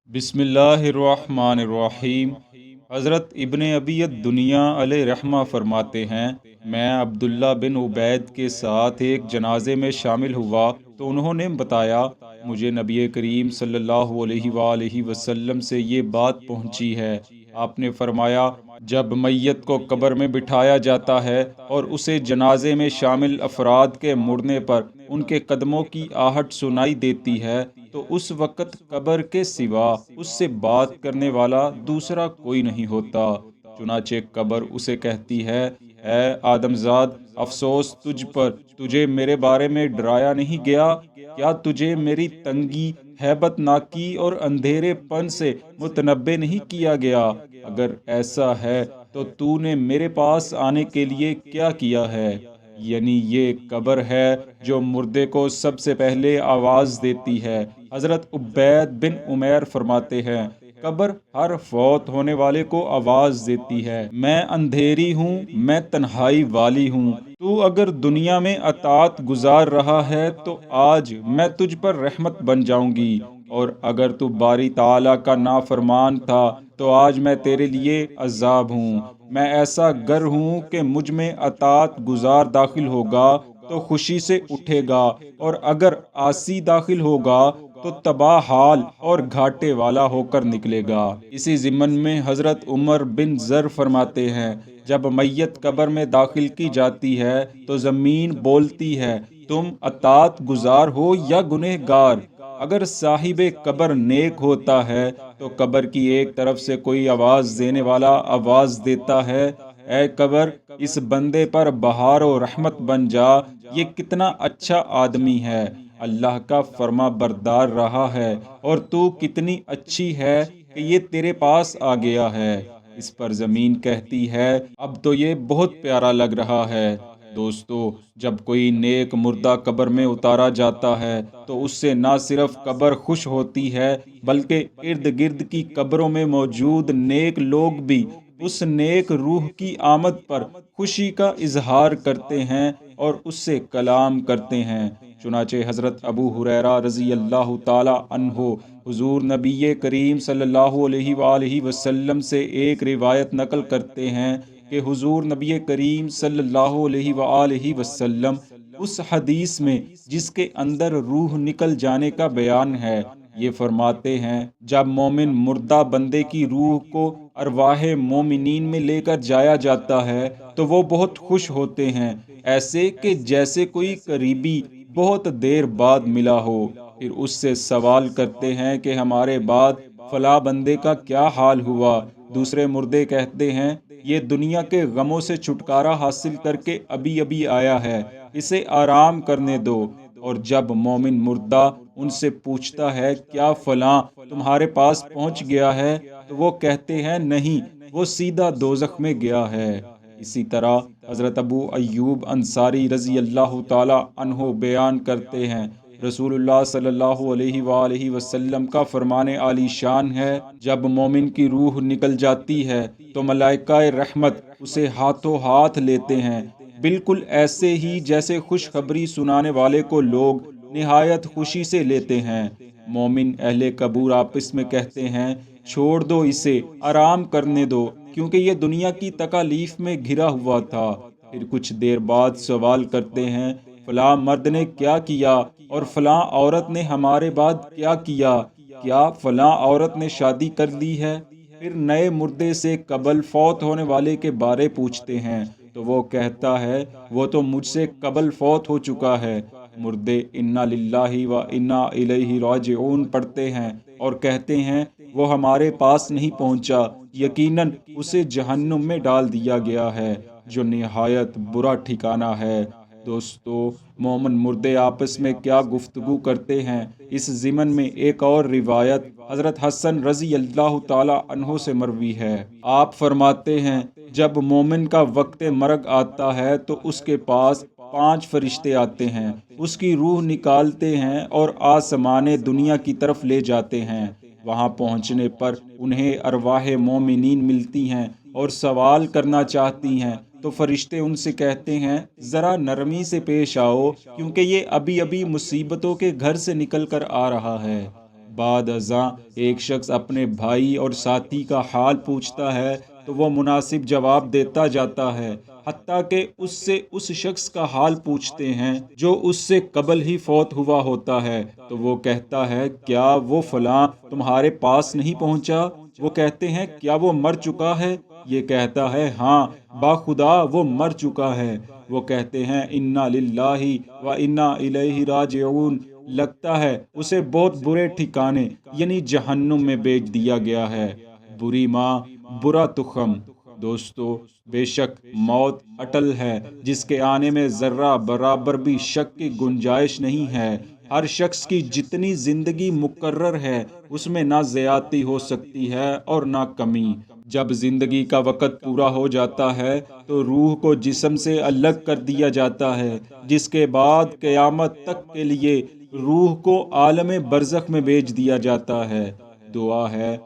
بسم اللہ الرحمن الرحیم۔ حضرت ابن ابی الدنیا علیہ رحمہ فرماتے ہیں، میں عبداللہ بن عبید کے ساتھ ایک جنازے میں شامل ہوا تو انہوں نے بتایا، مجھے نبی کریم صلی اللہ علیہ وآلہ وسلم سے یہ بات پہنچی ہے۔ آپ نے فرمایا، جب میت کو قبر میں بٹھایا جاتا ہے اور اسے جنازے میں شامل افراد کے مڑنے پر ان کے قدموں کی آہٹ سنائی دیتی ہے تو اس وقت قبر کے سوا اس سے بات کرنے والا دوسرا کوئی نہیں ہوتا۔ چنانچہ قبر اسے کہتی ہے، اے آدم زاد، افسوس تجھ پر، تجھے میرے بارے میں ڈرایا نہیں گیا؟ کیا تجھے میری تنگی، ہیبت ناکی اور اندھیرے پن سے متنبہ نہیں کیا گیا؟ اگر ایسا ہے تو نے میرے پاس آنے کے لیے کیا کیا ہے؟ یعنی یہ قبر ہے جو مردے کو سب سے پہلے آواز دیتی ہے۔ حضرت عبید بن عمیر فرماتے ہیں، قبر ہر فوت ہونے والے کو آواز دیتی ہے، میں اندھیری ہوں، میں تنہائی والی ہوں، تو اگر دنیا میں اطاعت گزار رہا ہے تو آج میں تجھ پر رحمت بن جاؤں گی، اور اگر تو باری تعالیٰ کا نافرمان تھا تو آج میں تیرے لیے عذاب ہوں۔ میں ایسا گر ہوں کہ مجھ میں اطاعت گزار داخل ہوگا تو خوشی سے اٹھے گا، اور اگر عاصی داخل ہوگا تو تباہ حال اور گھاٹے والا ہو کر نکلے گا۔ اسی ضمن میں حضرت عمر بن زر فرماتے ہیں، جب میت قبر میں داخل کی جاتی ہے تو زمین بولتی ہے، تم اطاعت گزار ہو یا گنہگار؟ اگر صاحب قبر نیک ہوتا ہے تو قبر کی ایک طرف سے کوئی آواز دینے والا آواز دیتا ہے، اے قبر، اس بندے پر بہار و رحمت بن جا، یہ کتنا اچھا آدمی ہے، اللہ کا فرما بردار رہا ہے، اور تو کتنی اچھی ہے کہ یہ تیرے پاس آ گیا ہے۔ اس پر زمین کہتی ہے، اب تو یہ بہت پیارا لگ رہا ہے۔ دوستو، جب کوئی نیک مردہ قبر میں اتارا جاتا ہے تو اس سے نہ صرف قبر خوش ہوتی ہے بلکہ ارد گرد کی قبروں میں موجود نیک لوگ بھی اس نیک روح کی آمد پر خوشی کا اظہار کرتے ہیں اور اس سے کلام کرتے ہیں۔ چنانچہ حضرت ابو ہریرہ رضی اللہ تعالی عنہ حضور نبی کریم صلی اللہ علیہ وآلہ وسلم سے ایک روایت نقل کرتے ہیں کہ حضور نبی کریم صلی اللہ علیہ وآلہ وسلم اس حدیث میں جس کے اندر روح نکل جانے کا بیان ہے، یہ فرماتے ہیں، جب مومن مردہ بندے کی روح کو ارواح مومنین میں لے کر جایا جاتا ہے تو وہ بہت خوش ہوتے ہیں، ایسے کہ جیسے کوئی قریبی بہت دیر بعد ملا ہو۔ پھر اس سے سوال کرتے ہیں کہ ہمارے بعد فلاں بندے کا کیا حال ہوا؟ دوسرے مردے کہتے ہیں، یہ دنیا کے غموں سے چھٹکارا حاصل کر کے ابھی ابھی آیا ہے، اسے آرام کرنے دو۔ اور جب مومن مردہ ان سے پوچھتا ہے، کیا فلاں تمہارے پاس پہنچ گیا ہے؟ تو وہ کہتے ہیں، نہیں، وہ سیدھا دوزخ میں گیا ہے۔ اسی طرح حضرت ابو ایوب انصاری رضی اللہ تعالی عنہ بیان کرتے ہیں، رسول اللہ صلی اللہ علیہ وآلہ وسلم کا فرمان عالی شان ہے، جب مومن کی روح نکل جاتی ہے تو ملائکہ رحمت اسے ہاتھوں ہاتھ لیتے ہیں، بالکل ایسے ہی جیسے خوشخبری سنانے والے کو لوگ نہایت خوشی سے لیتے ہیں۔ مومن اہل قبور آپس میں کہتے ہیں، چھوڑ دو اسے، آرام کرنے دو، کیونکہ یہ دنیا کی تکالیف میں گھرا ہوا تھا۔ پھر کچھ دیر بعد سوال کرتے ہیں، فلاں مرد نے کیا کیا اور فلاں عورت نے ہمارے بعد کیا کیا؟ کیا فلاں عورت نے شادی کر لی ہے؟ پھر نئے مردے سے قبل فوت ہونے والے کے بارے پوچھتے ہیں تو وہ کہتا ہے، وہ تو مجھ سے قبل فوت ہو چکا ہے۔ مردے انا للہ و انا الیہ راجعون پڑھتے ہیں اور کہتے ہیں، وہ ہمارے پاس نہیں پہنچا، یقیناً اسے جہنم میں ڈال دیا گیا ہے، جو نہایت برا ٹھکانہ ہے۔ دوستو، مومن مردے آپس میں کیا گفتگو کرتے ہیں، اس ضمن میں ایک اور روایت حضرت حسن رضی اللہ تعالی عنہ سے مروی ہے۔ آپ فرماتے ہیں، جب مومن کا وقت مرگ آتا ہے تو اس کے پاس 5 فرشتے آتے ہیں، اس کی روح نکالتے ہیں اور آسمان دنیا کی طرف لے جاتے ہیں۔ وہاں پہنچنے پر انہیں ارواح مومنین ملتی ہیں اور سوال کرنا چاہتی ہیں تو فرشتے ان سے کہتے ہیں، ذرا نرمی سے پیش آؤ، کیونکہ یہ ابھی ابھی مصیبتوں کے گھر سے نکل کر آ رہا ہے۔ بعد ازاں ایک شخص اپنے بھائی اور ساتھی کا حال پوچھتا ہے تو وہ مناسب جواب دیتا جاتا ہے، حتیٰ کہ اس سے اس شخص کا حال پوچھتے ہیں جو اس سے قبل ہی فوت ہوا ہوتا ہے تو وہ کہتا ہے کیا وہ فلاں تمہارے پاس نہیں پہنچا؟ وہ کہتے ہیں کیا وہ مر چکا ہے؟ یہ کہتا ہے ہاں باخدا وہ مر چکا ہے۔ وہ کہتے ہیں انا للہ و انا الیہ راجعون، لگتا ہے اسے بہت برے ٹھکانے یعنی جہنم میں بیچ دیا گیا ہے۔ بری ماں برا تخم۔ دوستو، بے شک موت اٹل ہے جس کے آنے میں ذرہ برابر بھی شک کی گنجائش نہیں ہے۔ ہر شخص کی جتنی زندگی مقرر ہے اس میں نہ زیادتی ہو سکتی ہے اور نہ کمی۔ جب زندگی کا وقت پورا ہو جاتا ہے تو روح کو جسم سے الگ کر دیا جاتا ہے، جس کے بعد قیامت تک کے لیے روح کو عالم برزخ میں بھیج دیا جاتا ہے۔ دعا ہے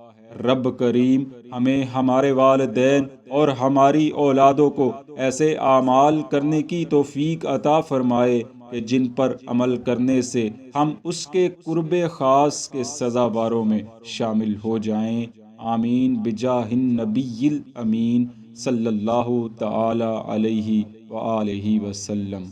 رب کریم ہمیں، ہمارے والدین اور ہماری اولادوں کو ایسے اعمال کرنے کی توفیق عطا فرمائے کہ جن پر عمل کرنے سے ہم اس کے قرب خاص کے سزاواروں میں شامل ہو جائیں۔ آمین بجاہ النبی الامین صلی اللہ تعالی علیہ وآلہ وسلم۔